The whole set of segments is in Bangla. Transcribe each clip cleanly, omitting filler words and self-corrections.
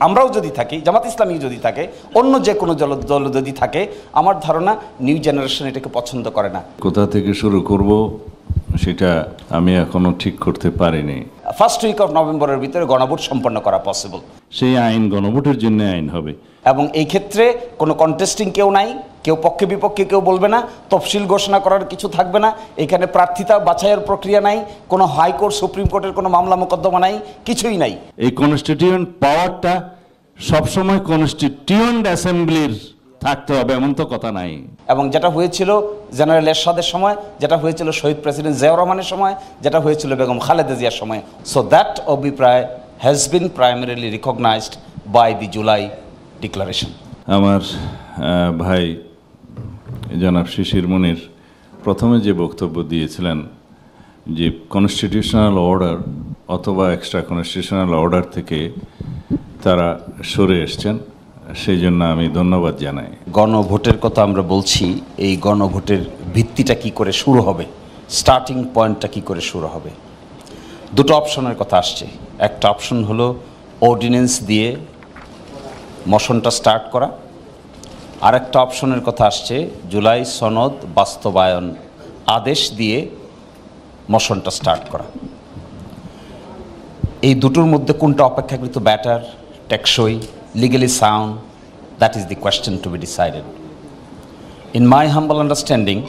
আমরাও যদি থাকি, জামাত ইসলামী যদি থাকে, অন্য যে কোনো দল যদি থাকে, আমার ধারণা নিউ জেনারেশন এটাকে পছন্দ করে না। কোথা থেকে শুরু করব সেটা আমি এখনো ঠিক করতে পারিনি। ফার্স্ট উইক অফ নভেম্বরের ভিতরে গণভোট সম্পন্ন করা পসিবল। সেই আইন গণভোটের জন্য আইন হবে এবং এই ক্ষেত্রে কোনো কন্টেস্টিং কেউ নাই, কেউ পক্ষে বিপক্ষে কেউ বলবে না, তফসিল ঘোষণা করার কিছু থাকবে না, এখানে প্রার্থিতা বাছাইয়ের প্রক্রিয়া নাই, কোনো হাইকোর্ট সুপ্রিম কোর্টের কোনো মামলা মোকদ্দমা নাই, কিছুই নাই। এই কনস্টিটিউয়েন্ট পাওয়ারটা সবসময় কনস্টিটিউয়েন্ট অ্যাসেম্বলির থাকতে হবে এমন তো কথা নাই। এবং যেটা হয়েছিল জেনারেল এরশাদের সময়, যেটা হয়েছিল শহীদ প্রেসিডেন্ট জিয়াউর রহমানের সময়, যেটা হয়েছিল বেগম খালেদা জিয়ার সময়, সো দ্যাট অভিপ্রায় has been primarily recognised by the July declaration. আমার ভাই জনাব শিশির মুনির প্রথমে যে বক্তব্য দিয়েছিলেন যে কনস্টিটিউশনাল অর্ডার অথবা এক্সট্রা কনস্টিটিউশনাল অর্ডার থেকে তারা সরে এসছেন, সেই জন্য আমি ধন্যবাদ জানাই। গণভোটের কথা আমরা বলছি, এই গণভোটের ভিত্তিটা কি করে শুরু হবে, স্টার্টিং পয়েন্টটা কি করে শুরু হবে। দুটো অপশনের কথা আসছে। একটা অপশন হলো অর্ডিন্যান্স দিয়ে মোশনটা স্টার্ট করা, আর একটা অপশনের কথা আসছে জুলাই সনদ বাস্তবায়ন আদেশ দিয়ে মোশনটা স্টার্ট করা। এই দুটোর মধ্যে কোনটা অপেক্ষাকৃত ব্যাটার, টেকসই, legally sound, that is the question to be decided. In my humble understanding,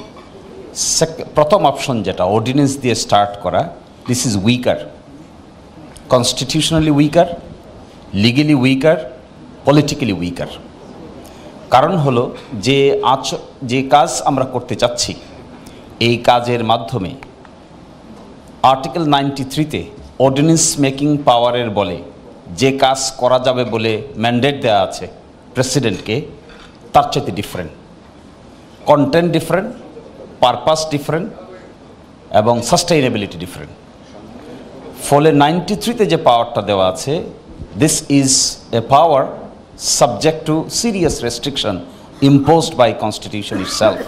প্রথম অপশন যেটা অর্ডিন্যান্স দিয়ে স্টার্ট করা, this is weaker, constitutionally weaker, legally weaker, politically weaker. কারণ হলো যে কাজ আমরা করতে চাচ্ছি, এই কাজের মাধ্যমে আর্টিকেল 93-তে অর্ডিন্যান্স মেকিং পাওয়ারের বলে যে কাজ করা যাবে বলে ম্যান্ডেট দেওয়া আছে প্রেসিডেন্টকে, তার চাইতে different, content different, purpose different এবং সাস্টেইনেবিলিটি ডিফারেন্ট। ফলে 93-তে যে পাওয়ারটা দেওয়া আছে, this is a power subject to serious restriction imposed by constitution itself.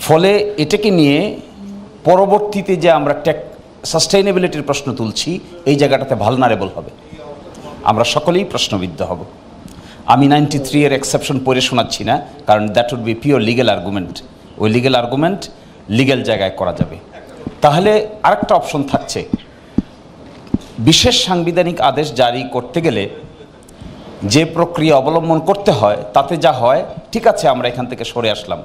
ফলে এটাকে নিয়ে পরবর্তীতে যে আমরা সাস্টেইনেবিলিটির প্রশ্ন তুলছি, এই জায়গাটাতে ভালনারেবল হবে, আমরা সকলেই প্রশ্নবিদ্ধ হব। আমি 93 এর এক্সেপশন পড়ে শোনাচ্ছি না, কারণ that would be pure legal argument. ওই লিগ্যাল আর্গুমেন্ট লিগ্যাল জায়গায় করা যাবে। তাহলে আরেকটা অপশন থাকছে, বিশেষ সাংবিধানিক আদেশ জারি করতে গেলে যে প্রক্রিয়া অবলম্বন করতে হয়, তাতে যা হয় ঠিক আছে, আমরা এখান থেকে সরে আসলাম,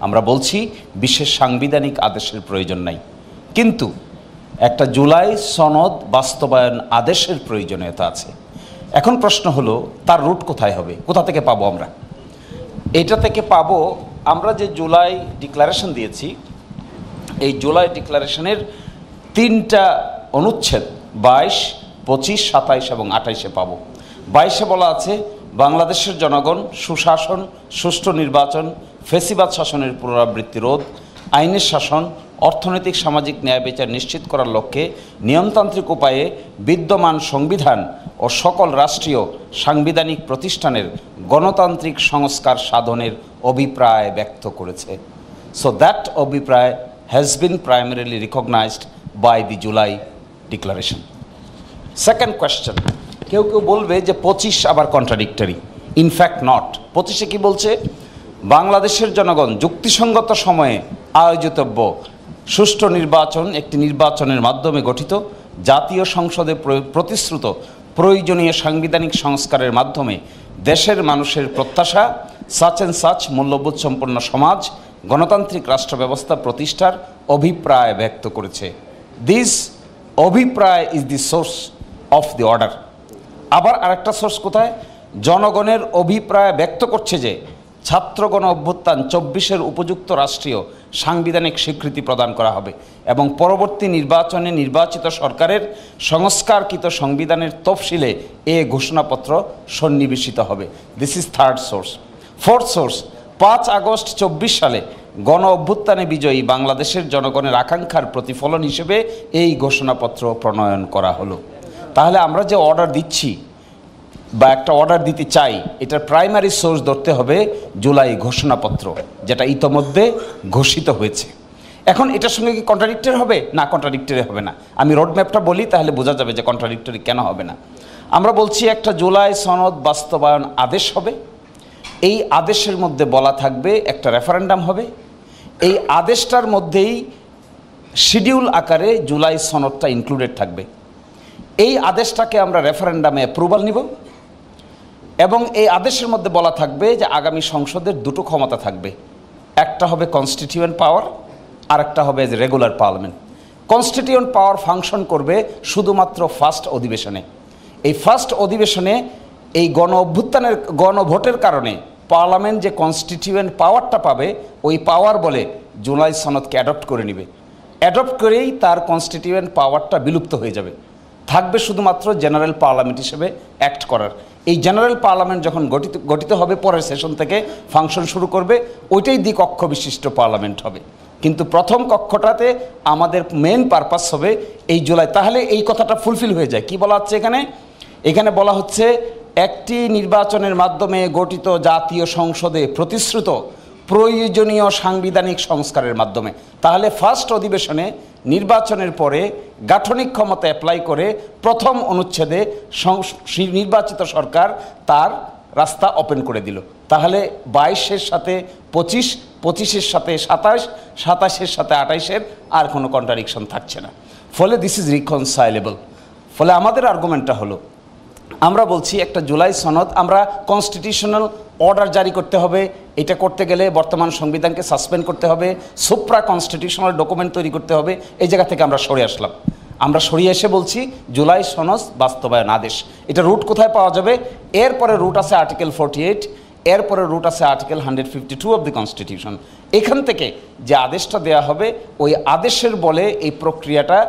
আমরা বলছি বিশেষ সাংবিধানিক আদেশের প্রয়োজন নাই, কিন্তু একটা জুলাই সনদ বাস্তবায়ন আদেশের প্রয়োজনীয়তা আছে। এখন প্রশ্ন হলো তার রুট কোথায় হবে, কোথা থেকে পাবো আমরা? এটা থেকে পাবো আমরা যে জুলাই ডিক্লারেশন দিয়েছি, এই জুলাই ডিক্লারেশনের 3টা অনুচ্ছেদ 22, 25, 27 এবং 28-এ পাবো। 22-এ বলা আছে বাংলাদেশের জনগণ সুশাসন, সুষ্ঠু নির্বাচন, ফ্যাসিবাদ শাসনের পুনরাবৃত্তি রোধ, আইনের শাসন, অর্থনৈতিক সামাজিক ন্যায় বিচার নিশ্চিত করার লক্ষ্যে নিয়মতান্ত্রিক উপায়ে বিদ্যমান সংবিধান ও সকল রাষ্ট্রীয় সাংবিধানিক প্রতিষ্ঠানের গণতান্ত্রিক সংস্কার সাধনের অভিপ্রায় ব্যক্ত করেছে। সো দ্যাট অভিপ্রায় has been primarily recognised by the July declaration. Second question, কেউ কেউ বলবে যে 25 আবার কন্ট্রাডিক্টরি। In fact not. 25-এ কি বলছে? বাংলাদেশের জনগণ যুক্তিসঙ্গত সময়ে আয়োজিতব্য সুষ্ঠু নির্বাচন একটি নির্বাচনের মাধ্যমে গঠিত জাতীয় সংসদে প্রতিশ্রুত প্রয়োজনীয় সাংবিধানিক সংস্কারের মাধ্যমে দেশের মানুষের প্রত্যাশা সাচ অ্যান্ড সাচ মূল্যবোধ সম্পন্ন সমাজ, গণতান্ত্রিক রাষ্ট্র ব্যবস্থা প্রতিষ্ঠার অভিপ্রায় ব্যক্ত করেছে। দিস অভিপ্রায় is the source of the order. আবার আরেকটা সোর্স কোথায়? জনগণের অভিপ্রায় ব্যক্ত করছে যে ছাত্রগণ অভ্যুত্থান 24-এর উপযুক্ত রাষ্ট্রীয় সাংবিধানিক স্বীকৃতি প্রদান করা হবে এবং পরবর্তী নির্বাচনে নির্বাচিত সরকারের সংস্কারকৃত সংবিধানের তফসিলে এ ঘোষণাপত্র সন্নিবেশিত হবে। This is third source. Fourth source, 5 August 24 সালে গণ অভ্যুত্থানে বিজয়ী বাংলাদেশের জনগণের আকাঙ্ক্ষার প্রতিফলন হিসেবে এই ঘোষণাপত্র প্রণয়ন করা হলো। তাহলে আমরা যে অর্ডার দিচ্ছি বা একটা অর্ডার দিতে চাই, এটার প্রাইমারি সোর্স ধরতে হবে জুলাই ঘোষণাপত্র, যেটা ইতোমধ্যে ঘোষিত হয়েছে। এখন এটার সঙ্গে কি কন্ট্রাডিক্টরি হবে? না, কন্ট্রাডিক্টরি হবে না। আমি রোডম্যাপটা বলি, তাহলে বোঝা যাবে যে কন্ট্রাডিক্টরি কেন হবে না। আমরা বলছি একটা জুলাই সনদ বাস্তবায়ন আদেশ হবে। এই আদেশের মধ্যে বলা থাকবে একটা রেফারেন্ডাম হবে। এই আদেশটার মধ্যেই শিডিউল আকারে জুলাই সনদটা ইনক্লুডেড থাকবে। এই আদেশটাকে আমরা রেফারেন্ডামে অ্যাপ্রুভাল নিব এবং এই আদেশের মধ্যে বলা থাকবে যে আগামী সংসদের দুটো ক্ষমতা থাকবে, একটা হবে কনস্টিটিউয়েন্ট পাওয়ার আর একটা হবে রেগুলার পার্লামেন্ট। কনস্টিটিউয়েন্ট পাওয়ার ফাংশন করবে শুধুমাত্র ফার্স্ট অধিবেশনে। এই ফার্স্ট অধিবেশনে এই অভ্যুত্থানের গণভোটের কারণে পার্লামেন্ট যে কনস্টিটিউয়েন্ট পাওয়ারটা পাবে, ওই পাওয়ার বলে জুলাই সনদকে অ্যাডপ্ট করে নেবে। অ্যাডপ্ট করেই তার কনস্টিটিউয়েন্ট পাওয়ারটা বিলুপ্ত হয়ে যাবে, থাকবে শুধুমাত্র জেনারেল পার্লামেন্ট হিসেবে অ্যাক্ট করার। এই জেনারেল পার্লামেন্ট যখন গঠিত হবে, পরের সেশন থেকে ফাংশন শুরু করবে, ওইটাই দ্বিকক্ষ বিশিষ্ট পার্লামেন্ট হবে। কিন্তু প্রথম কক্ষটাতে আমাদের মেন পারপাস হবে এই জুলাই। তাহলে এই কথাটা ফুলফিল হয়ে যায়। কি বলা হচ্ছে এখানে? এখানে বলা হচ্ছে একটি নির্বাচনের মাধ্যমে গঠিত জাতীয় সংসদে প্রতিশ্রুত প্রয়োজনীয় সাংবিধানিক সংস্কারের মাধ্যমে। তাহলে ফার্স্ট অধিবেশনে নির্বাচনের পরে গাঠনিক ক্ষমতা অ্যাপ্লাই করে প্রথম অনুচ্ছেদে নির্বাচিত সরকার তার রাস্তা ওপেন করে দিল। তাহলে 22-এর সাথে 25, 25-এর সাথে 27, 27-এর সাথে 28-এর আর কোনো কন্ট্রাডিকশন থাকছে না। ফলে দিস ইজ রিকনসাইলেবল। ফলে আমাদের আর্গুমেন্টটা হলো, আমরা বলছি একটা জুলাই সনদ আমরা কনস্টিটিউশনাল অর্ডার জারি করতে হবে। এটা করতে গেলে বর্তমান সংবিধানকে সাসপেন্ড করতে হবে, সুপ্রা কনস্টিটিউশনাল ডকুমেন্ট তৈরি করতে হবে। এই জায়গা থেকে আমরা সরে আসলাম। আমরা সরিয়ে এসে বলছি জুলাই সনদ বাস্তবায়ন আদেশ। এটা রুট কোথায় পাওয়া যাবে? এরপরে রুট আছে আর্টিকেল 48, এরপরে রুট আছে আর্টিকেল 152 অফ দি কনস্টিটিউশন। এখান থেকে যে আদেশটা দেয়া হবে, ওই আদেশের বলে এই প্রক্রিয়াটা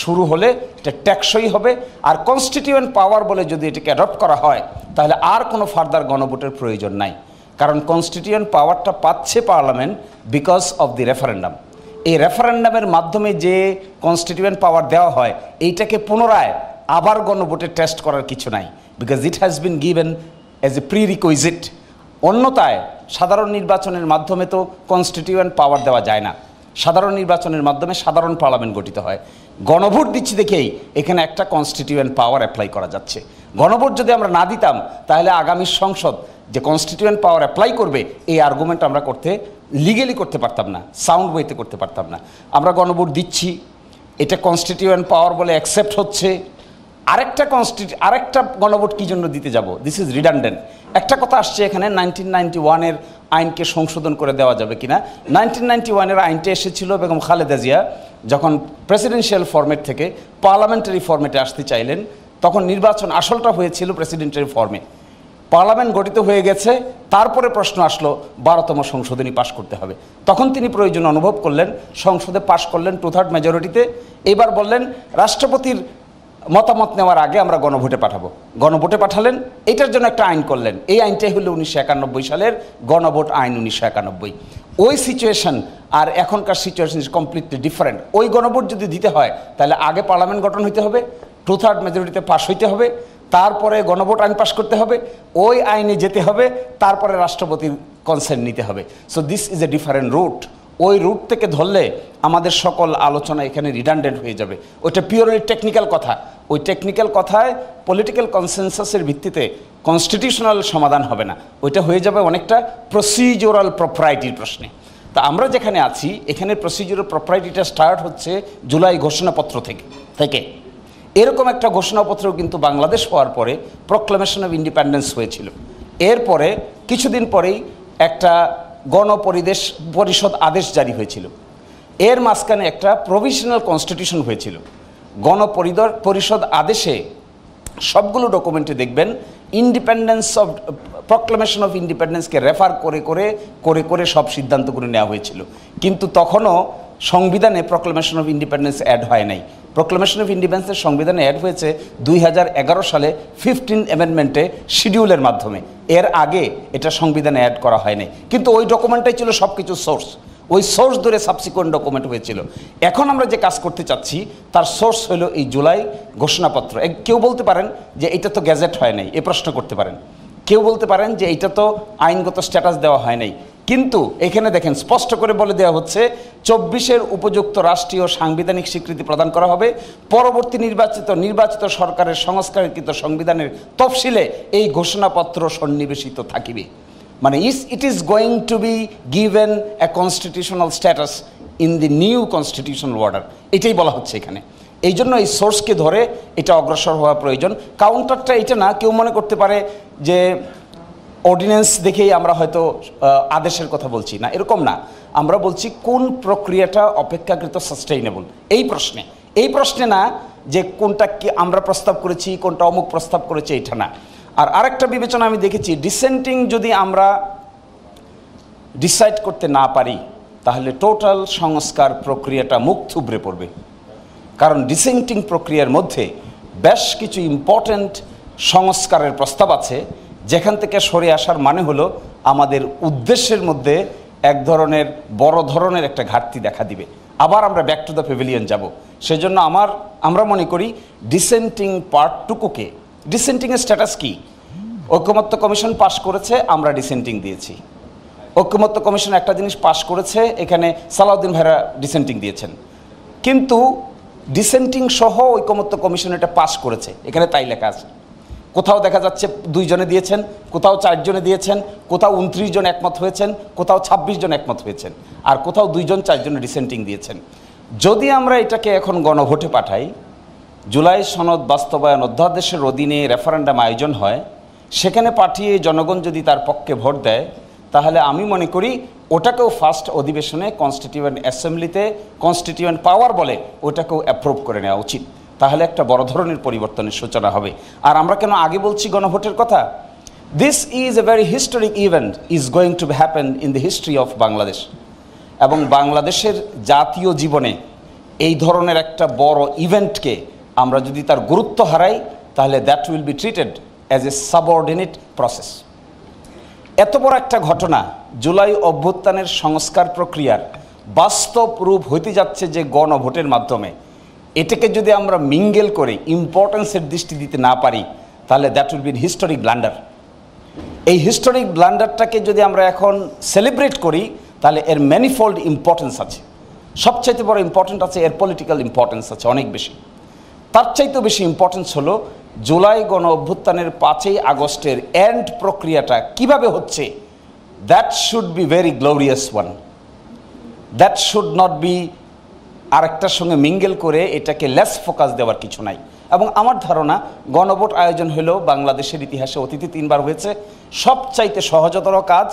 শুরু হলে এটা টেকসই হবে। আর কনস্টিটিউয়েন্ট পাওয়ার বলে যদি এটাকে অ্যাডপ্ট করা হয়, তাহলে আর কোনো ফার্দার গণভোটের প্রয়োজন নাই। কারণ কনস্টিটিউয়েন্ট পাওয়ারটা পাচ্ছে parliament because of the referendum. এই রেফারেন্ডামের মাধ্যমে যে কনস্টিটিউয়েন্ট পাওয়ার দেওয়া হয়, এইটাকে পুনরায় আবার গণভোটে টেস্ট করার কিছু নাই, because it has been given as a pre requisite. অন্যথায় সাধারণ নির্বাচনের মাধ্যমে তো কনস্টিটিউয়েন্ট পাওয়ার দেওয়া যায় না। সাধারণ নির্বাচনের মাধ্যমে সাধারণ পার্লামেন্ট গঠিত হয়। গণভোট দিচ্ছি দেখেই এখানে একটা কনস্টিটিউয়েন্ট পাওয়ার অ্যাপ্লাই করা যাচ্ছে। গণভোট যদি আমরা না দিতাম, তাহলে আগামী সংসদ যে কনস্টিটিউয়েন্ট পাওয়ার অ্যাপ্লাই করবে, এই আর্গুমেন্ট আমরা লিগেলি করতে পারতাম না, সাউন্ড ওয়েতে করতে পারতাম না। আমরা গণভোট দিচ্ছি, এটা কনস্টিটিউয়েন্ট পাওয়ার বলে অ্যাকসেপ্ট হচ্ছে। আরেকটা গণভোট কী জন্য দিতে যাব? This is redundant. একটা কথা আসছে এখানে, 1991-এর আইনকে সংশোধন করে দেওয়া যাবে কিনা। 1991-এর আইনটা এসেছিল বেগম খালেদা জিয়া যখন প্রেসিডেন্সিয়াল ফরম্যাট থেকে পার্লামেন্টারি ফরম্যাটে আসতে চাইলেন, তখন নির্বাচন আসলটা হয়েছিল প্রেসিডেন্টারি ফর্মে। পার্লামেন্ট গঠিত হয়ে গেছে, তারপরে প্রশ্ন আসলো 12তম সংশোধনী পাশ করতে হবে। তখন তিনি প্রয়োজন অনুভব করলেন, সংসদে পাশ করলেন 2/3 মেজরিটিতে। এবার বললেন রাষ্ট্রপতির মতামত নেওয়ার আগে আমরা গণভোটে পাঠাবো। গণভোটে পাঠালেন, এটার জন্য একটা আইন করলেন। এই আইনটাই হলো 1991 সালের গণভোট আইন 1991। ওই সিচুয়েশন আর এখনকার সিচুয়েশন ইজ কমপ্লিটলি ডিফারেন্ট। ওই গণভোট যদি দিতে হয়, তাহলে আগে পার্লামেন্ট গঠন হইতে হবে, 2/3 মেজরিটিতে পাশ হইতে হবে, তারপরে গণভোট আইন পাশ করতে হবে, ওই আইনে যেতে হবে, তারপরে রাষ্ট্রপতির কনসেন্ট নিতে হবে। So this is a different route. ওই রুট থেকে ধরলে আমাদের সকল আলোচনা এখানে রিডান্ডেন্ট হয়ে যাবে। ওইটা পিওরলি টেকনিক্যাল কথা। ওই টেকনিক্যাল কথায় পলিটিক্যাল কনসেনসাসের ভিত্তিতে কনস্টিটিউশনাল সমাধান হবে না। ওইটা হয়ে যাবে অনেকটা প্রসিডিউরাল প্রপার্টির প্রশ্নে। তা আমরা যেখানে আছি, এখানে প্রসিডিউরাল প্রপার্টিটা স্টার্ট হচ্ছে জুলাই ঘোষণাপত্র থেকে। এরকম একটা ঘোষণাপত্রও কিন্তু বাংলাদেশ হওয়ার পরে প্রক্লামেশন অফ ইন্ডিপেন্ডেন্স হয়েছিল। এরপরে কিছুদিন পরেই একটা গণপরিষদ আদেশ জারি হয়েছিল। এর মাঝখানে একটা প্রভিশনাল কনস্টিটিউশন হয়েছিল। গণপরিষদ আদেশে সবগুলো ডকুমেন্টে দেখবেন প্রক্লামেশন অফ ইন্ডিপেন্ডেন্সকে রেফার করে সব সিদ্ধান্তগুলো নেওয়া হয়েছিল। কিন্তু তখনও সংবিধানে প্রক্লামেশন অফ ইন্ডিপেন্ডেন্স অ্যাড হয় নাই। প্রক্লামেশন অফ ইন্ডিপেন্ডেন্সের সংবিধানে অ্যাড হয়েছে 2011 সালে 15 অ্যামেন্ডমেন্টে শিডিউলের মাধ্যমে। এর আগে এটা সংবিধানে অ্যাড করা হয়নি। কিন্তু ওই ডকুমেন্টটাই ছিল সব কিছু সোর্স। ওই সোর্স ধরে সাবসিকুয়েন্ট ডকুমেন্ট হয়েছিল। এখন আমরা যে কাজ করতে চাচ্ছি তার সোর্স হলো এই জুলাই ঘোষণাপত্র। কেউ বলতে পারেন যে এটা তো গ্যাজেট হয় নাই, এ প্রশ্ন করতে পারেন। কেউ বলতে পারেন যে এটা তো আইনগত স্ট্যাটাস দেওয়া হয় নাই। কিন্তু এখানে দেখেন স্পষ্ট করে বলে দেওয়া হচ্ছে 24-এর উপযুক্ত রাষ্ট্রীয় সাংবিধানিক স্বীকৃতি প্রদান করা হবে, পরবর্তী নির্বাচিত সরকারের সংস্কারকৃত সংবিধানের তফসিলে এই ঘোষণাপত্র সন্নিবেশিত থাকিবে। মানে it is going to be given a constitutional status in the new constitutional order, এটাই বলা হচ্ছে এখানে। এই জন্য এই সোর্সকে ধরে এটা অগ্রসর হওয়া প্রয়োজন। কাউন্টারটা এটা না, কেউ মনে করতে পারে যে অর্ডিন্যান্স দেখেই আমরা হয়তো আদেশের কথা বলছি, না এরকম না। আমরা বলছি কোন প্রক্রিয়াটা অপেক্ষাকৃত সাস্টেইনেবল এই প্রশ্নে না যে কোনটা কি আমরা প্রস্তাব করেছি, কোনটা অমুক প্রস্তাব করেছে, এটা না। আর আরেকটা বিবেচনা আমি দেখেছি, ডিসেন্টিং যদি আমরা ডিসাইড করতে না পারি তাহলে টোটাল সংস্কার প্রক্রিয়াটা মুখ থুবড়ে পড়বে। কারণ ডিসেন্টিং প্রক্রিয়ার মধ্যে বেশ কিছু ইম্পর্ট্যান্ট সংস্কারের প্রস্তাব আছে, যেখান থেকে সরে আসার মানে হলো আমাদের উদ্দেশ্যের মধ্যে এক ধরনের বড় ধরনের একটা ঘাটতি দেখা দিবে, আবার আমরা ব্যাক টু দ্য প্যাভিলিয়ন যাব। সেজন্য আমরা মনে করি ডিসেন্টিং পার্টটুকুকে, ডিসেন্টিংয়ের স্ট্যাটাস কি, ঐকমত্য কমিশন পাশ করেছে, আমরা ডিসেন্টিং দিয়েছি। ঐকমত্য কমিশন একটা জিনিস পাশ করেছে, এখানে সালাউদ্দিন ভাইরা ডিসেন্টিং দিয়েছেন, কিন্তু ডিসেন্টিং সহ ঐকমত্য কমিশন এটা পাশ করেছে, এখানে তাই লেখা আছে। কোথাও দেখা যাচ্ছে 2 জনে দিয়েছেন, কোথাও 4 জনে দিয়েছেন, কোথাও 29 জন একমত হয়েছেন, কোথাও 26 জন একমত হয়েছেন, আর কোথাও 2 জন 4 জনে ডিসেন্টিং দিয়েছেন। যদি আমরা এটাকে এখন গণভোটে পাঠাই, জুলাই সনদ বাস্তবায়ন অধ্যাদেশের অধীনে রেফারেন্ডাম আয়োজন হয়, সেখানে পাঠিয়ে জনগণ যদি তার পক্ষে ভোট দেয়, তাহলে আমি মনে করি ওটাকেও ফার্স্ট অধিবেশনে কনস্টিটিউয়েন্ট অ্যাসেম্বলিতে কনস্টিটিউয়েন্ট পাওয়ার বলে ওটাকেও অ্যাপ্রুভ করে নেওয়া উচিত। তাহলে একটা বড় ধরনের পরিবর্তনের সূচনা হবে। আর আমরা কেন আগে বলছি গণভোটের কথা? This is a very historic event is going to happen in the history of Bangladesh. এবং বাংলাদেশের জাতীয় জীবনে এই ধরনের একটা বড় ইভেন্টকে আমরা যদি তার গুরুত্ব হারাই, তাহলে that will be treated as a subordinate process. এত বড় একটা ঘটনা, জুলাই অভ্যুত্থানের সংস্কার প্রক্রিয়ার বাস্তব রূপ হইতে যাচ্ছে যে গণভোটের মাধ্যমে, এটাকে যদি আমরা মিঙ্গেল করে ইম্পর্টেন্সের দৃষ্টি দিতে না পারি, তাহলে that will B historic blunder. এই হিস্টোরিক ব্লান্ডারটাকে যদি আমরা এখন সেলিব্রেট করি, তাহলে এর ম্যানিফোল্ড ইম্পর্টেন্স আছে। সবচাইতে বড় ইম্পর্টেন্ট আছে, এর পলিটিক্যাল ইম্পর্টেন্স আছে অনেক বেশি। তার চাইতেও বেশি ইম্পর্টেন্স হলো জুলাই গণ অভ্যুত্থানের 5ই আগস্টের এন্ড প্রক্রিয়াটা কিভাবে হচ্ছে। That should be very glorious one, that should not be আরেকটার সঙ্গে মিঙ্গেল করে এটাকে লেস ফোকাস দেওয়ার কিছু নাই। এবং আমার ধারণা গণভোট আয়োজন হলেও বাংলাদেশের ইতিহাসে অতীতে 3 বার হয়েছে। সবচাইতে সহজতর কাজ,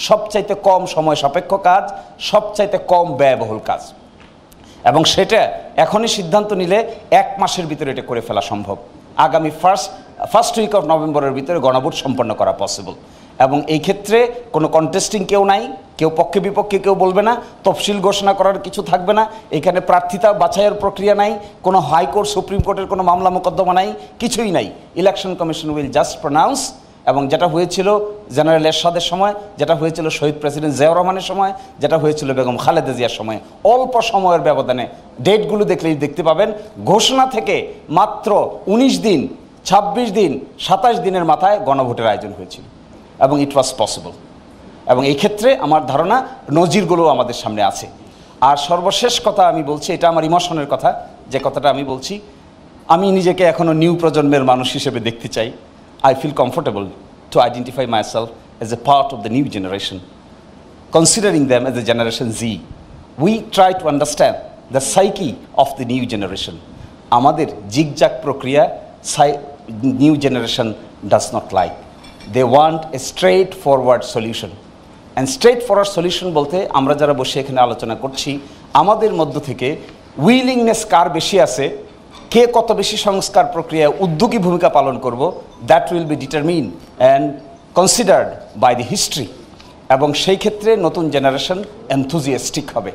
সবচাইতে কম সময় সাপেক্ষ কাজ, সবচাইতে কম ব্যয়বহুল কাজ, এবং সেটা এখনই সিদ্ধান্ত নিলে 1 মাসের ভিতরে এটা করে ফেলা সম্ভব। আগামী ফার্স্ট উইক অফ নভেম্বরের ভিতরে গণভোট সম্পন্ন করা পসিবল। এবং এই ক্ষেত্রে কোনো কন্টেস্টিং কেউ নাই, কেউ পক্ষে বিপক্ষে কেউ বলবে না, তফসিল ঘোষণা করার কিছু থাকবে না, এখানে প্রার্থিতা বাছাইয়ের প্রক্রিয়া নাই, কোনো হাইকোর্ট সুপ্রিম কোর্টের কোনো মামলা মোকদ্দমা নাই, কিছুই নাই। Election commission will just pronounce. এবং যেটা হয়েছিল জেনারেল এরশাদের সময়, যেটা হয়েছিল শহীদ প্রেসিডেন্ট জিয়াউর রহমানের সময়, যেটা হয়েছিল বেগম খালেদা জিয়ার সময়, অল্প সময়ের ব্যবধানে, ডেটগুলো দেখলেই দেখতে পাবেন, ঘোষণা থেকে মাত্র 19 দিন, 26 দিন, 27 দিনের মাথায় গণভোটের আয়োজন হয়েছিল, এবং ইট ওয়াজ পসিবল। এবং এই ক্ষেত্রে আমার ধারণা নজিরগুলো আমাদের সামনে আছে। আর সর্বশেষ কথা আমি বলছি, এটা আমার ইমোশনের কথা, যে কথাটা আমি বলছি, আমি নিজেকে এখনও নিউ প্রজন্মের মানুষ হিসেবে দেখতে চাই। I feel comfortable to identify myself as a part of the new generation, considering them as a Generation Z. We try to understand the psyche of the new generation. আমাদের জিগজাগ প্রক্রিয়া new generation does not like. They want a straightforward solution. And straightforward solution বলতে আমরা যারা বসে এখানে আলোচনা করছি, আমাদের মধ্য থেকে উইলিংনেস কার বেশি আছে, কে কত বেশি সংস্কার প্রক্রিয়ায় উদ্যোগী ভূমিকা পালন করব, that will be determine and considered by the history. এবং সেই ক্ষেত্রে নতুন জেনারেশন এনথুজিয়াস্টিক হবে।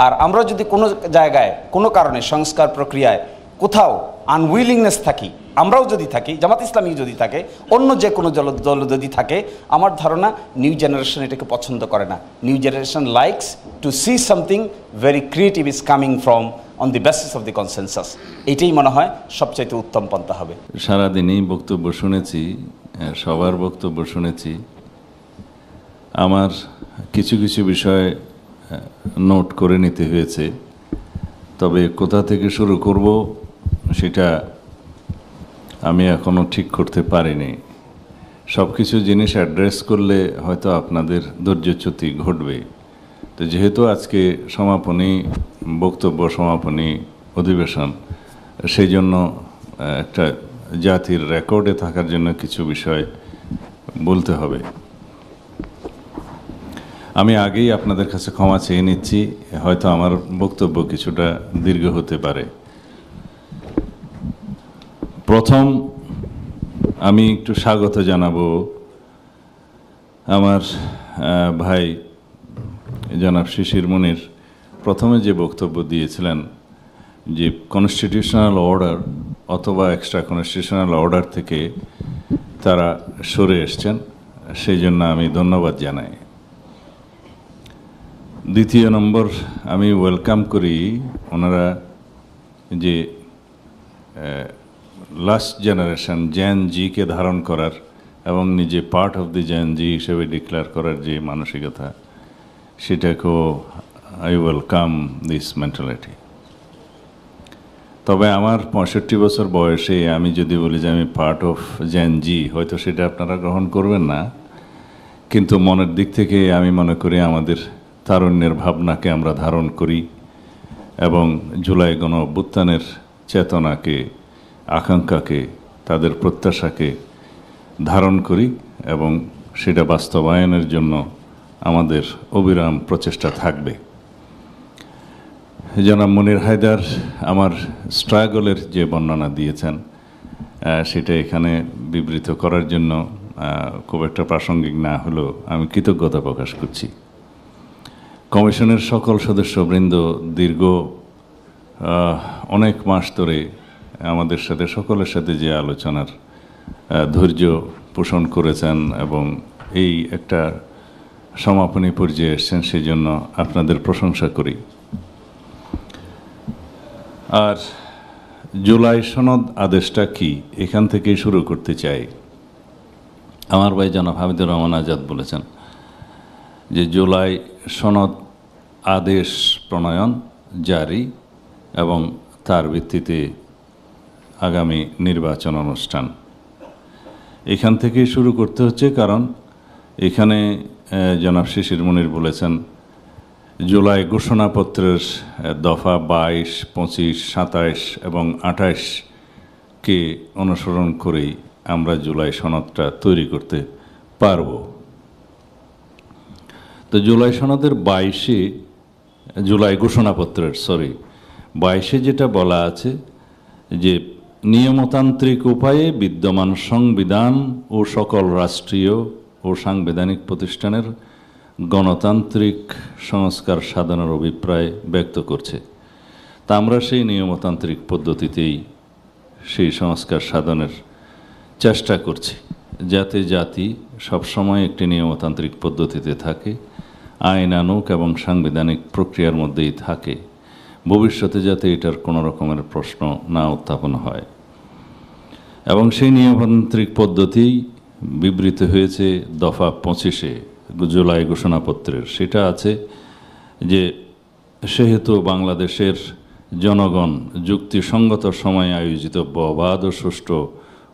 আর আমরা যদি কোনো জায়গায় কোনো কারণে সংস্কার প্রক্রিয়ায় কোথাও আনউইলিংনেস থাকি, আমরাও যদি থাকি, জামাত ইসলামী যদি থাকে, অন্য যে কোনো দল যদি থাকে, আমার ধারণা নিউ জেনারেশন এটাকে পছন্দ করে না। New generation likes to see something very creative is coming from on the basis of the consensus. এটাই মনে হয় সবচাইতে উত্তম পন্থা হবে। সারাদিনই বক্তব্য শুনেছি, সবার বক্তব্য শুনেছি। আমার কিছু কিছু বিষয় নোট করে নিতে হয়েছে, তবে কোথা থেকে শুরু করব সেটা আমি এখনও ঠিক করতে পারিনি। সব কিছু জিনিস অ্যাড্রেস করলে হয়তো আপনাদের ধৈর্যচ্যুতি ঘটবে। তো যেহেতু আজকে সমাপনী বক্তব্য, সমাপনী অধিবেশন, সেই জন্য একটা জাতির রেকর্ডে থাকার জন্য কিছু বিষয় বলতে হবে। আমি আগেই আপনাদের কাছে ক্ষমা চেয়ে নিচ্ছি, হয়তো আমার বক্তব্য কিছুটা দীর্ঘ হতে পারে। প্রথম আমি একটু স্বাগত জানাবো আমার ভাই জনাব শিশির মুনির প্রথমে যে বক্তব্য দিয়েছিলেন যে কনস্টিটিউশনাল অর্ডার অথবা এক্সট্রা কনস্টিটিউশনাল অর্ডার থেকে তারা সরে এসছেন, সেই জন্য আমি ধন্যবাদ জানাই। দ্বিতীয় নম্বর, আমি ওয়েলকাম করি ওনারা যে লাস্ট জেনারেশন জেন জিকে ধারণ করার এবং নিজে পার্ট অফ দি জেন জি হিসেবে ডিক্লেয়ার করার যে মানসিকতা, সেটাকেও আই ওয়েলকাম দিস মেন্টালিটি। তবে আমার 65 বছর বয়সে আমি যদি বলি যে আমি পার্ট অফ জেন জি, হয়তো সেটা আপনারা গ্রহণ করবেন না, কিন্তু মনের দিক থেকে আমি মনে করি আমাদের তারুণ্যের ভাবনাকে আমরা ধারণ করি এবং জুলাই গণ অভ্যুত্থানের চেতনাকে, আকাঙ্ক্ষাকে, তাদের প্রত্যাশাকে ধারণ করি এবং সেটা বাস্তবায়নের জন্য আমাদের অবিরাম প্রচেষ্টা থাকবে। জনাব মনির হায়দার আমার স্ট্রাগলের যে বর্ণনা দিয়েছেন, সেটা এখানে বিবৃত করার জন্য খুব একটা প্রাসঙ্গিক না হলেও আমি কৃতজ্ঞতা প্রকাশ করছি। কমিশনের সকল সদস্যবৃন্দ দীর্ঘ অনেক মাস ধরে আমাদের সাথে, সকলের সাথে যে আলোচনার ধৈর্য পোষণ করেছেন এবং এই একটা সমাপনী পর্যায়ে এসছেন, সেই জন্য আপনাদের প্রশংসা করি। আর জুলাই সনদ আদেশটা কি, এখান থেকেই শুরু করতে চাই। আমার ভাই জনাব হামিদুর রহমান আজাদ বলেছেন যে জুলাই সনদ আদেশ প্রণয়ন, জারি এবং তার ভিত্তিতে আগামী নির্বাচন অনুষ্ঠান, এখান থেকেই শুরু করতে হচ্ছে। কারণ এখানে জনাব শিশির মুনির বলেছেন জুলাই ঘোষণাপত্রের দফা 22, 25, 27 এবং 28কে অনুসরণ করেই আমরা জুলাই সনদটা তৈরি করতে পারব। তো জুলাই সনদের 22-এ, জুলাই ঘোষণাপত্রের 22-এ যেটা বলা আছে যে নিয়মতান্ত্রিক উপায়ে বিদ্যমান সংবিধান ও সকল রাষ্ট্রীয় ও সাংবিধানিক প্রতিষ্ঠানের গণতান্ত্রিক সংস্কার সাধনের অভিপ্রায় ব্যক্ত করছে। তা আমরা সেই নিয়মতান্ত্রিক পদ্ধতিতেই সেই সংস্কার সাধনের চেষ্টা করছি, যাতে জাতি সবসময় একটি নিয়মতান্ত্রিক পদ্ধতিতে থাকে, আইন আনুক এবং সাংবিধানিক প্রক্রিয়ার মধ্যেই থাকে, ভবিষ্যতে যাতে এটার কোনো রকমের প্রশ্ন না উত্থাপন হয়। এবং সেই নিয়মতান্ত্রিক পদ্ধতি বিবৃত হয়েছে দফা 25-এ জুলাই ঘোষণাপত্রের। সেটা আছে যে সেহেতু বাংলাদেশের জনগণ যুক্তিসঙ্গত সময়ে আয়োজিত অবাধ ও সুষ্ঠু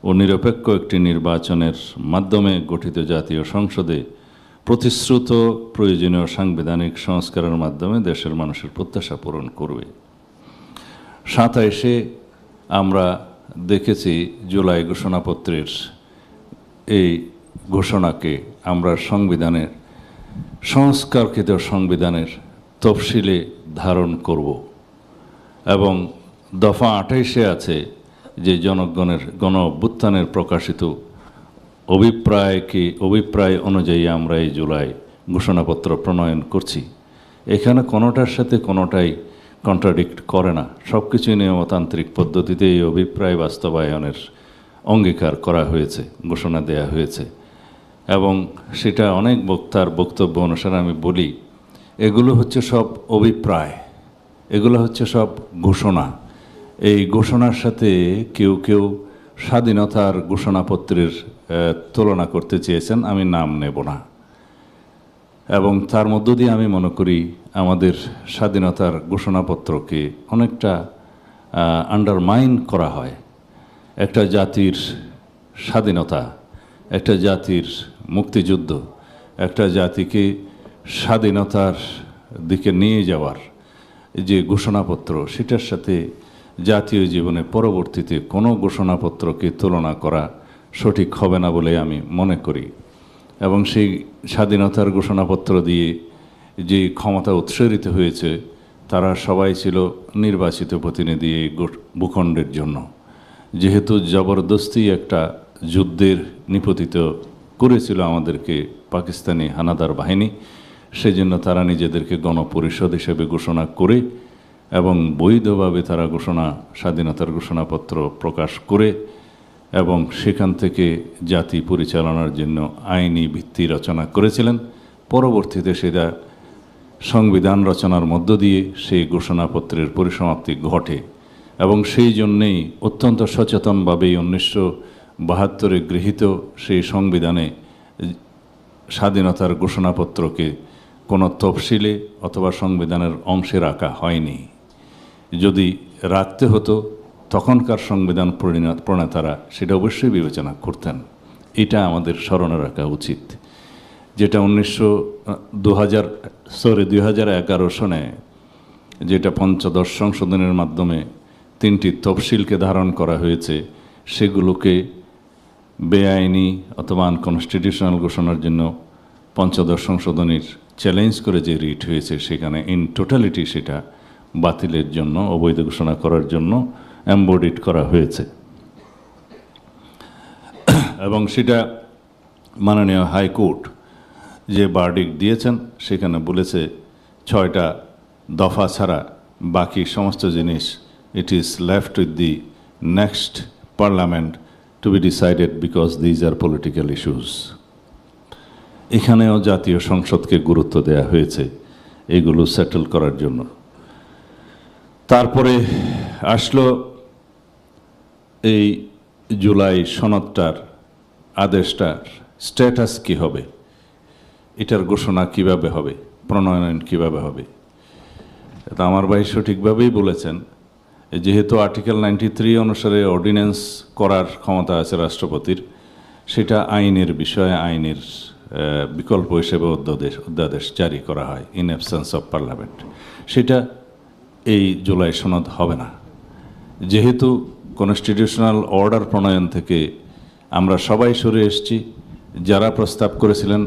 ও নিরপেক্ষ একটি নির্বাচনের মাধ্যমে গঠিত জাতীয় সংসদে প্রতিশ্রুত প্রয়োজনীয় সাংবিধানিক সংস্কারের মাধ্যমে দেশের মানুষের প্রত্যাশা পূরণ করবে। 27-এ আমরা দেখেছি জুলাই ঘোষণাপত্রের এই ঘোষণাকে আমরা সংবিধানের সংস্কারকৃত সংবিধানের তফসিলে ধারণ করব এবং দফা 28-এ আছে যে জনগণের গণ অভ্যুত্থানের প্রকাশিত অভিপ্রায় অনুযায়ী আমরা এই জুলাই ঘোষণাপত্র প্রণয়ন করছি। এখানে কোনোটার সাথে কোনোটাই কন্ট্রাডিক্ট করে না, সব কিছুই নিয়মতান্ত্রিক পদ্ধতিতে এই অভিপ্রায় বাস্তবায়নের অঙ্গীকার করা হয়েছে, ঘোষণা দেয়া হয়েছে। এবং সেটা অনেক বক্তার বক্তব্য অনুসারে আমি বলি, এগুলো হচ্ছে সব অভিপ্রায়, এগুলো হচ্ছে সব ঘোষণা। এই ঘোষণার সাথে কেউ কেউ স্বাধীনতার ঘোষণাপত্রের তুলনা করতে চেয়েছেন, আমি নাম নেব না। এবং তার মধ্য দিয়ে আমি মনে করি আমাদের স্বাধীনতার ঘোষণাপত্রকে অনেকটা আন্ডারমাইন করা হয়। একটা জাতির স্বাধীনতা, একটা জাতির মুক্তিযুদ্ধ, একটা জাতিকে স্বাধীনতার দিকে নিয়ে যাওয়ার যে ঘোষণাপত্র, সেটার সাথে জাতীয় জীবনে পরবর্তীতে কোনো ঘোষণাপত্রকে তুলনা করা সঠিক হবে না বলে আমি মনে করি। এবং সেই স্বাধীনতার ঘোষণাপত্র দিয়ে যে ক্ষমতা উৎসর্গিত হয়েছে তারা সবাই ছিল নির্বাচিত প্রতিনিধি এই ভূখণ্ডের জন্য। যেহেতু জবরদস্তি একটা যুদ্ধের নিপতিত করেছিল আমাদেরকে পাকিস্তানি হানাদার বাহিনী, সেজন্য তারা নিজেদেরকে গণপরিষদ হিসেবে ঘোষণা করে এবং বৈধভাবে তারা স্বাধীনতার ঘোষণাপত্র প্রকাশ করে এবং সেখান থেকে জাতি পরিচালনার জন্য আইনি ভিত্তি রচনা করেছিলেন। পরবর্তীতে সেটা সংবিধান রচনার মধ্য দিয়ে সেই ঘোষণাপত্রের পরিসমাপ্তি ঘটে এবং সেই জন্যেই অত্যন্ত সচেতনভাবেই 1972-এ গৃহীত সেই সংবিধানে স্বাধীনতার ঘোষণাপত্রকে কোনো তফসিলে অথবা সংবিধানের অংশে রাখা হয়নি। যদি রাখতে হতো তখনকার সংবিধান প্রণেতারা সেটা অবশ্যই বিবেচনা করতেন। এটা আমাদের স্মরণে রাখা উচিত। যেটা 2011 সনে যেটা পঞ্চদশ সংশোধনের মাধ্যমে 3টি তফসিলকে ধারণ করা হয়েছে, সেগুলোকে বেআইনি অথবা আনকনস্টিটিউশনাল ঘোষণার জন্য পঞ্চদশ সংশোধনীর চ্যালেঞ্জ করে যে রিট হয়েছে, সেখানে ইন টোটালিটি সেটা বাতিলের জন্য, অবৈধ ঘোষণা করার জন্য এমবডিড করা হয়েছে। এবং সেটা মাননীয় হাইকোর্ট যে ভার্ডিক্ট দিয়েছেন সেখানে বলেছে 6টা দফা ছাড়া বাকি সমস্ত জিনিস it is left with the next parliament to be decided because these are political issues. এখানেও জাতীয় সংসদকে গুরুত্ব দেওয়া হয়েছে এগুলো সেটেল করার জন্য। তারপরে আসলো এই জুলাই সনদটার আদেশটার স্ট্যাটাস কি হবে, এটার ঘোষণা কিভাবে হবে, প্রণয়ন কিভাবে হবে। তা আমার ভাই সঠিকভাবেই বলেছেন, যেহেতু আর্টিকেল 93 অনুসারে অর্ডিন্যান্স করার ক্ষমতা আছে রাষ্ট্রপতির, সেটা আইনের বিষয়ে আইনের বিকল্প হিসেবে অধ্যাদেশ জারি করা হয় ইন অ্যাবসেন্স অফ পার্লামেন্ট। সেটা এই জুলাই সনদ হবে না। যেহেতু কনস্টিটিউশনাল অর্ডার প্রণয়ন থেকে আমরা সবাই সরে এসেছি, যারা প্রস্তাব করেছিলেন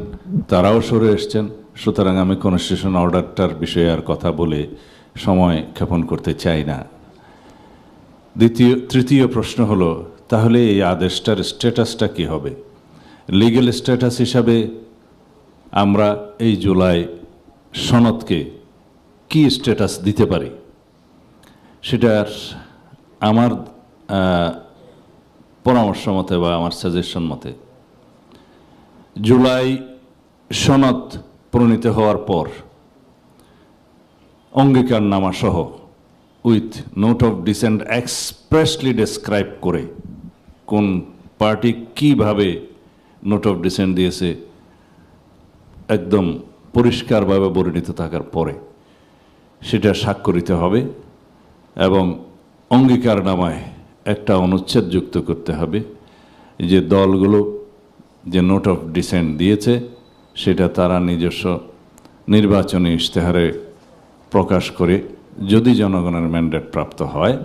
তারাও সরে এসছেন, সুতরাং আমি কনস্টিটিউশনাল অর্ডারটার বিষয়ে আর কথা বলে সময় ক্ষেপণ করতে চাই না। তৃতীয় প্রশ্ন হলো, তাহলে এই আদেশটার স্ট্যাটাসটা কি হবে? লিগ্যাল স্ট্যাটাস হিসাবে আমরা এই জুলাই সনদকে কি স্ট্যাটাস দিতে পারি, সেটার আমার পরামর্শ মতে বা আমার সাজেশন মতে, জুলাই সনদ প্রণীত হওয়ার পর অঙ্গীকারনামা সহ with note of dissent expressly describe করে কোন পার্টি কিভাবে নোট অফ ডিসেন্ট দিয়েছে একদম পরিষ্কারভাবে বর্ণিত থাকার পরে সেটা স্বাক্ষরিত হবে এবং অঙ্গীকারনামায় একটা অনুচ্ছেদ যুক্ত করতে হবে যে দলগুলো যে নোট অফ ডিসেন্ট দিয়েছে সেটা তারা নিজস্ব নির্বাচনী ইশতেহারে প্রকাশ করে যদি জনগণের ম্যান্ডেট প্রাপ্ত হয়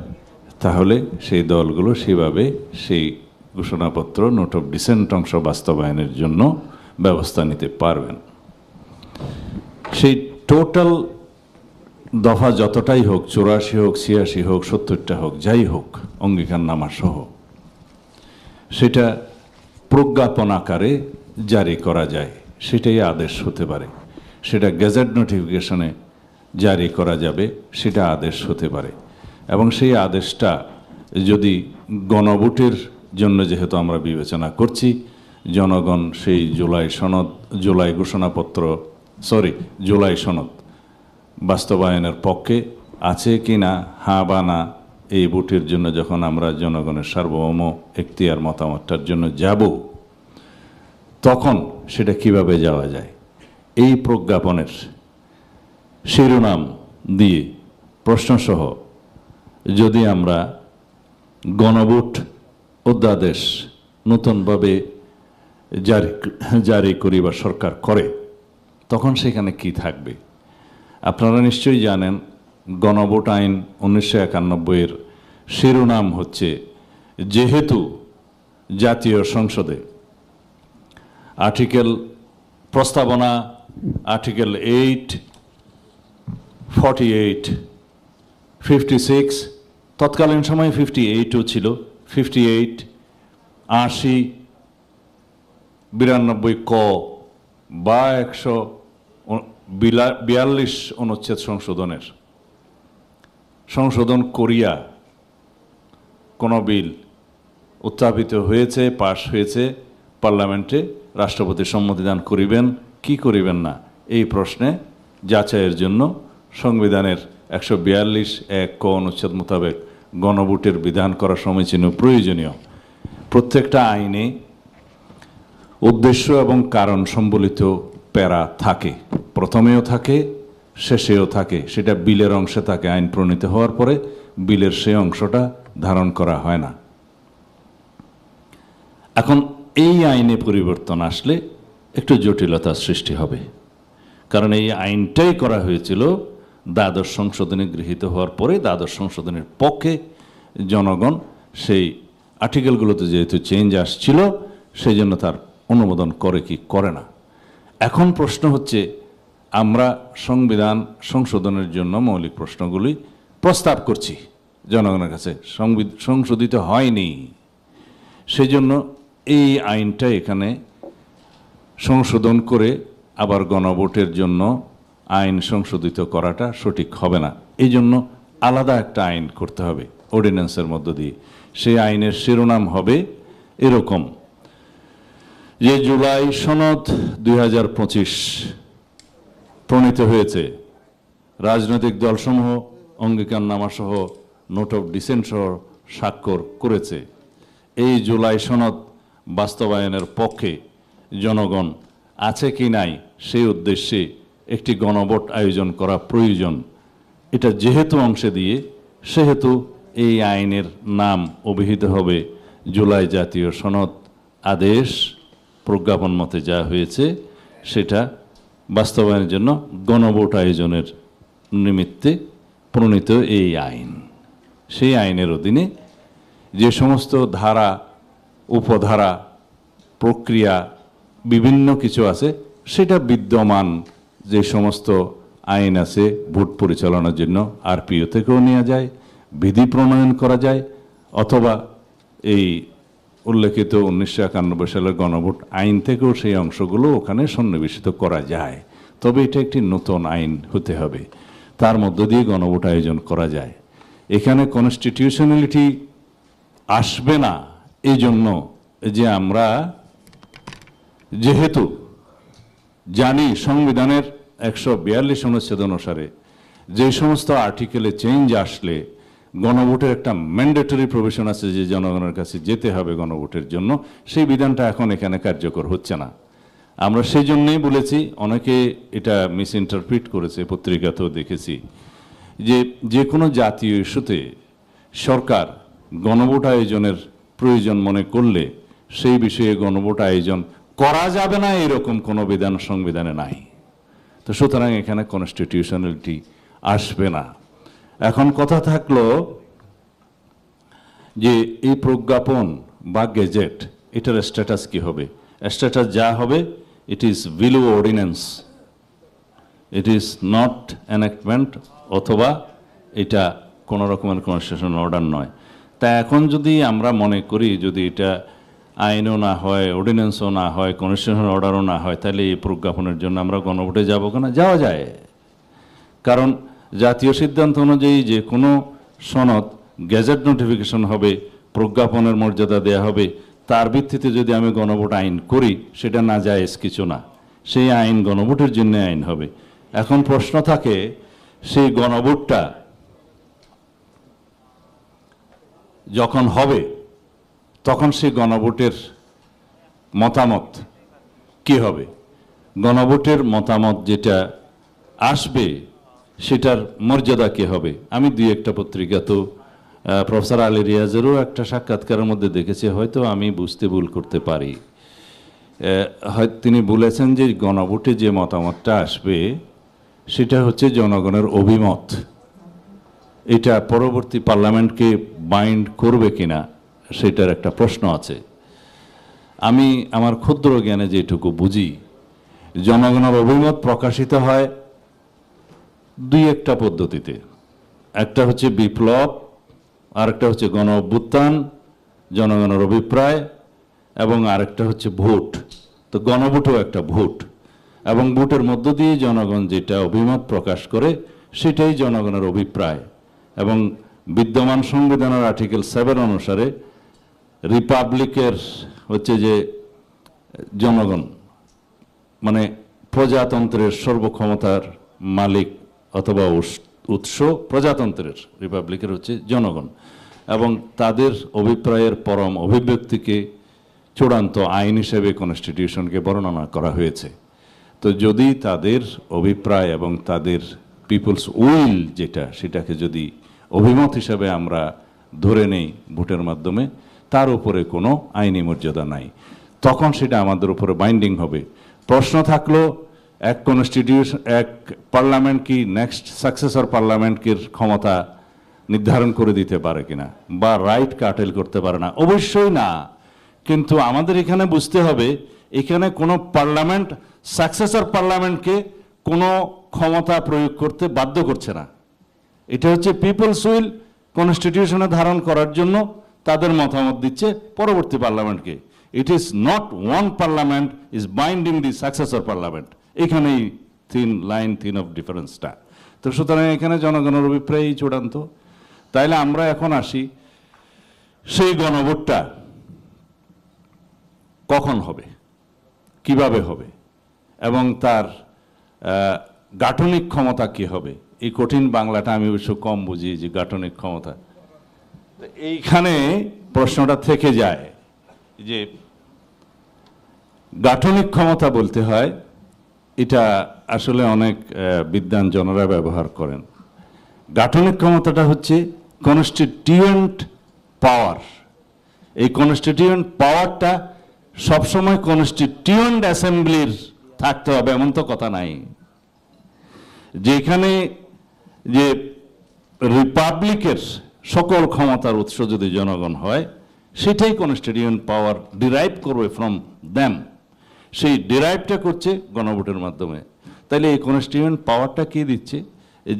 তাহলে সেই দলগুলো সেভাবে সেই ঘোষণাপত্র নোট অফ ডিসেন্ট অংশ বাস্তবায়নের জন্য ব্যবস্থা নিতে পারবেন। সেই টোটাল দফা যতটাই হোক, 84 হোক, 86 হোক, 70টা হোক, যাই হোক, অঙ্গীকারনামা সহ সেটা প্রজ্ঞাপন আকারে জারি করা যায়, সেটাই আদেশ হতে পারে। সেটা গেজেট নোটিফিকেশনে জারি করা যাবে, সেটা আদেশ হতে পারে। এবং সেই আদেশটা যদি গণভোটের জন্য, যেহেতু আমরা বিবেচনা করছি জনগণ সেই জুলাই সনদ বাস্তবায়নের পক্ষে আছে কি না, হ্যাঁ বা না, এই ভোটের জন্য যখন আমরা জনগণের সার্বভৌম এখতিয়ার মতামতটার জন্য যাব, তখন সেটা কিভাবে যাওয়া যায়, এই প্রজ্ঞাপনের শিরোনাম দিয়ে প্রশ্নসহ যদি আমরা গণভোট অধ্যাদেশ নতুনভাবে জারি করি বা সরকার করে, তখন সেখানে কি থাকবে? আপনারা নিশ্চয়ই জানেন গণভোট আইন 1991-এর শিরোনাম হচ্ছে যেহেতু জাতীয় সংসদে প্রস্তাবনা আর্টিকেল 8, 48, 56, তৎকালীন সময়ে 58ও ছিল, 58, 80, 92 ক বা 142 অনুচ্ছেদ সংশোধন করিয়া কোনো বিল উত্থাপিত হয়েছে, পাশ হয়েছে পার্লামেন্টে, রাষ্ট্রপতি সম্মতিদান করিবেন কি করিবেন না এই প্রশ্নে যাচাইয়ের জন্য সংবিধানের 142(1) ক অনুচ্ছেদ মোতাবেক গণভোটের বিধান করা সমীচীন ও প্রয়োজনীয়। প্রত্যেকটা আইনে উদ্দেশ্য এবং কারণ সম্বলিত প্যারা থাকে, প্রথমেও থাকে, শেষেও থাকে। সেটা বিলের অংশে থাকে, আইন প্রণীত হওয়ার পরে বিলের সেই অংশটা ধারণ করা হয় না। এখন এই আইনে পরিবর্তন আসলে একটু জটিলতার সৃষ্টি হবে, কারণ এই আইনটাই করা হয়েছিল দ্বাদশ সংশোধনী গৃহীত হওয়ার পরে। দ্বাদশ সংশোধনের পক্ষে জনগণ সেই আর্টিকেলগুলোতে যেহেতু চেঞ্জ আসছিল, সেই জন্য তার অনুমোদন করে কি করে না। এখন প্রশ্ন হচ্ছে, আমরা সংবিধান সংশোধনের জন্য মৌলিক প্রশ্নগুলি প্রস্তাব করছি জনগণের কাছে, সংশোধিত হয়নি, সেজন্য এই আইনটা এখানে সংশোধন করে আবার গণভোটের জন্য আইন সংশোধিত করাটা সঠিক হবে না। এই জন্য আলাদা একটা আইন করতে হবে অর্ডিন্যান্সের মধ্য দিয়ে। সেই আইনের শিরোনাম হবে এরকম যে জুলাই সনদ 2025 প্রণীত হয়েছে, রাজনৈতিক দলসমূহ অঙ্গীকারনামা সহ নোট অফ ডিসেন্ট সহ স্বাক্ষর করেছে। এই জুলাই সনদ বাস্তবায়নের পক্ষে জনগণ আছে কি নাই সেই উদ্দেশ্যে একটি গণভোট আয়োজন করা প্রয়োজন। এটা যেহেতু অংশে দিয়ে, সেহেতু এই আইনের নাম অভিহিত হবে জুলাই জাতীয় সনদ আদেশ। প্রজ্ঞাপন মতে যা হয়েছে সেটা বাস্তবায়নের জন্য গণভোট আয়োজনের নিমিত্তে প্রণীত এই আইন। সেই আইনের অধীনে যে সমস্ত ধারা, উপধারা, প্রক্রিয়া বিভিন্ন কিছু আছে, সেটা বিদ্যমান যে সমস্ত আইন আছে ভোট পরিচালনার জন্য আরপিও থেকেও নেওয়া যায়, বিধি প্রণয়ন করা যায়, অথবা এই উল্লেখিত 1991 সালের গণভোট আইন থেকেও সেই অংশগুলো ওখানে সন্নিবেশিত করা যায়। তবে এটা একটি নতুন আইন হতে হবে, তার মধ্য দিয়ে গণভোট আয়োজন করা যায়। এখানে কনস্টিটিউশনালিটি আসবে না এই জন্য যে আমরা যেহেতু জানি সংবিধানের 142 অনুচ্ছেদ অনুসারে যে সমস্ত আর্টিকেলে চেঞ্জ আসলে গণভোটের একটা ম্যান্ডেটরি প্রভিশন আছে যে জনগণের কাছে যেতে হবে গণভোটের জন্য, সেই বিধানটা এখন এখানে কার্যকর হচ্ছে না। আমরা সেই জন্যই বলেছি, অনেকে এটা মিস ইন্টারপ্রিট করেছে, পত্রিকাতেও দেখেছি, যে কোনো জাতীয় ইস্যুতে সরকার গণভোট আয়োজনের প্রয়োজন মনে করলে সেই বিষয়ে গণভোট আয়োজন করা যাবে না এরকম কোনো বিধান সংবিধানে নাই। তো সুতরাং এখানে কনস্টিটিউশনালিটি আসবে না। এখন কথা থাকলো যে এই প্রজ্ঞাপন বা গেজেট, এটার স্ট্যাটাস কি হবে? স্ট্যাটাস যা হবে, it is below ordinance, it is not enactment, অথবা এটা কোনো রকমের কনস্টিটিউশনাল অর্ডার নয়। তা এখন যদি আমরা মনে করি যদি এটা আইনও না হয়, অর্ডিন্যান্সও না হয়, কনস্টিটিউশনাল অর্ডারও না হয়, তাহলে এই প্রজ্ঞাপনের জন্য আমরা গণভোটে যাবো কেন? যাওয়া যায়। কারণ জাতীয় সিদ্ধান্ত অনুযায়ী যে কোনো সনদ গেজেট নোটিফিকেশন হবে, প্রজ্ঞাপনের মর্যাদা দেয়া হবে, তার ভিত্তিতে যদি আমি গণভোট আইন করি সেটা না জায়েজ কিছু না, সেই আইন গণভোটের জন্য আইন হবে। এখন প্রশ্ন থাকে, সেই গণভোটটা যখন হবে তখন সেই গণভোটের মতামত কি হবে? গণভোটের মতামত যেটা আসবে সেটার মর্যাদা কি হবে। আমি দুই একটা পত্রিকা তো প্রফেসর আলী রিয়াজেরও একটা সাক্ষাৎকারের মধ্যে দেখেছি, হয়তো আমি বুঝতে ভুল করতে পারি, তিনি বলেছেন যে গণভোটে যে মতামতটা আসবে সেটা হচ্ছে জনগণের অভিমত, এটা পরবর্তী পার্লামেন্টকে বাইন্ড করবে কিনা সেটার একটা প্রশ্ন আছে। আমি আমার ক্ষুদ্র জ্ঞানে যেটুকু বুঝি, জনগণের অভিমত প্রকাশিত হয় দুই একটা পদ্ধতিতে, একটা হচ্ছে বিপ্লব, আরেকটা হচ্ছে গণ অভ্যুত্থান, জনগণের অভিপ্রায়, এবং আরেকটা হচ্ছে ভোট। তো গণভোটও একটা ভোট, এবং ভোটের মধ্য দিয়ে জনগণ যেটা অভিমত প্রকাশ করে সেটাই জনগণের অভিপ্রায়। এবং বিদ্যমান সংবিধানের আর্টিকেল 7 অনুসারে রিপাবলিকের হচ্ছে যে জনগণ, মানে প্রজাতন্ত্রের সর্বক্ষমতার মালিক অথবা উৎস প্রজাতন্ত্রের, রিপাবলিকের হচ্ছে জনগণ, এবং তাদের অভিপ্রায়ের পরম অভিব্যক্তিকে চূড়ান্ত আইন হিসেবে কনস্টিটিউশনকে বর্ণনা করা হয়েছে। তো যদি তাদের অভিপ্রায় এবং তাদের পিপলস উইল যেটা, সেটাকে যদি অভিমত হিসাবে আমরা ধরে নেই ভোটের মাধ্যমে, তার উপরে কোনো আইনি মর্যাদা নাই, তখন সেটা আমাদের উপরে বাইন্ডিং হবে। প্রশ্ন থাকলো, এক কনস্টিটিউশন, এক পার্লামেন্ট কি নেক্সট সাকসেসর পার্লামেন্টের ক্ষমতা নির্ধারণ করে দিতে পারে কিনা, বা রাইট কাটেল করতে পারে না? অবশ্যই না। কিন্তু আমাদের এখানে বুঝতে হবে, এখানে কোনো পার্লামেন্ট সাকসেসর পার্লামেন্টকে কোনো ক্ষমতা প্রয়োগ করতে বাধ্য করছে না। এটা হচ্ছে পিপলস উইল কনস্টিটিউশনে ধারণ করার জন্য তাদের মতামত দিচ্ছে পরবর্তী পার্লামেন্টকে। It is not one parliament is binding the successor parliament. এখানেই থিন অফ ডিফারেন্সটা। তো সুতরাং এখানে জনগণের অভিপ্রায়ই চূড়ান্ত। তাইলে আমরা এখন আসি, সেই গণভোটটা কখন হবে, কিভাবে হবে, এবং তার গাঠনিক ক্ষমতা কি হবে। এই কঠিন বাংলাটা আমি অবশ্য কম বুঝি, যে গাঠনিক ক্ষমতা। এইখানে প্রশ্নটা থেকে যায় যে গাঠনিক ক্ষমতা বলতে হয়, এটা আসলে অনেক বিদ্বানজনরা ব্যবহার করেন। গাঠনিক ক্ষমতাটা হচ্ছে কনস্টিটিউয়েন্ট পাওয়ার। এই কনস্টিটিউয়েন্ট পাওয়ারটা সবসময় কনস্টিটিউয়েন্ট অ্যাসেম্বলির থাকতে হবে এমন তো কথা নাই। যেখানে যে রিপাবলিকের সকল ক্ষমতার উৎস যদি জনগণ হয়, সেটাই কনস্টিটিউয়েন্ট পাওয়ার ডিরাইভ করবে ফ্রম দ্যাম। সেই ডিরাইভটা করছে গণভোটের মাধ্যমে। তাইলে এই কনস্টিটিউয়েন্ট পাওয়ারটা কে দিচ্ছে?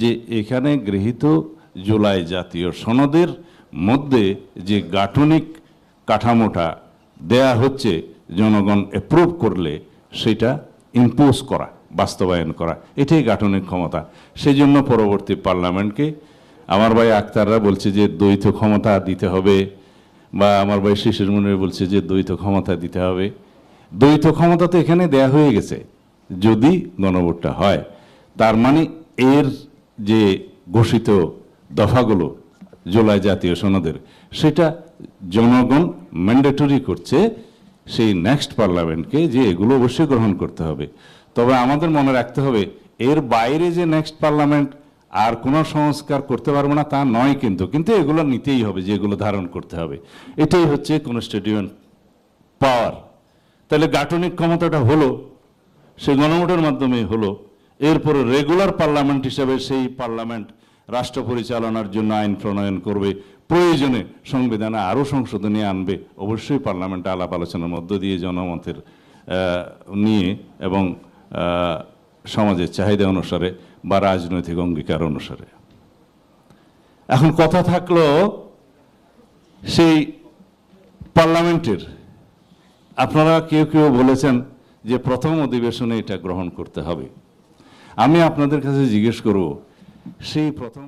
যে এখানে গৃহীত জুলাই জাতীয় সনদের মধ্যে যে গাঠনিক কাঠামোটা দেয়া হচ্ছে, জনগণ অ্যাপ্রুভ করলে সেটা ইম্পোজ করা, বাস্তবায়ন করা, এটাই গাঠনিক ক্ষমতা। সেই জন্য পরবর্তী পার্লামেন্টকে, আমার ভাই আক্তাররা বলছে যে দ্বৈত ক্ষমতা দিতে হবে, বা আমার ভাই শিশির মুনির বলছে যে দ্বৈত ক্ষমতা দিতে হবে। দ্বৈত ক্ষমতা তো এখানে দেয়া হয়ে গেছে যদি গণভোটটা হয়। তার মানে এর যে ঘোষিত দফাগুলো জুলাই জাতীয় সনদের, সেটা জনগণ ম্যান্ডেটরি করছে সেই নেক্সট পার্লামেন্টকে যে এগুলো অবশ্যই গ্রহণ করতে হবে। তবে আমাদের মনে রাখতে হবে, এর বাইরে যে নেক্সট পার্লামেন্ট আর কোনো সংস্কার করতে পারবো না তা নয়, কিন্তু এগুলো নিতেই হবে, যে এগুলো ধারণ করতে হবে। এটাই হচ্ছে কনস্টিটিউয়েন্ট পাওয়ার। তাহলে গাঠনিক ক্ষমতাটা হলো, সে গণভোটের মাধ্যমে হলো। এরপরে রেগুলার পার্লামেন্ট হিসেবে সেই পার্লামেন্ট রাষ্ট্র পরিচালনার জন্য আইন প্রণয়ন করবে, প্রয়োজনে সংবিধানে আরও সংশোধনী আনবে। অবশ্যই পার্লামেন্টে আলাপ আলোচনার মধ্য দিয়ে জনমতের নিয়ে এবং সমাজের চাহিদা অনুসারে বা রাজনৈতিক অঙ্গীকার অনুসারে। এখন কথা থাকলো সেই পার্লামেন্টের, আপনারা কেউ কেউ বলেছেন যে প্রথম অধিবেশনে এটা গ্রহণ করতে হবে। আমি আপনাদের কাছে জিজ্ঞেস করব, সেই প্রথম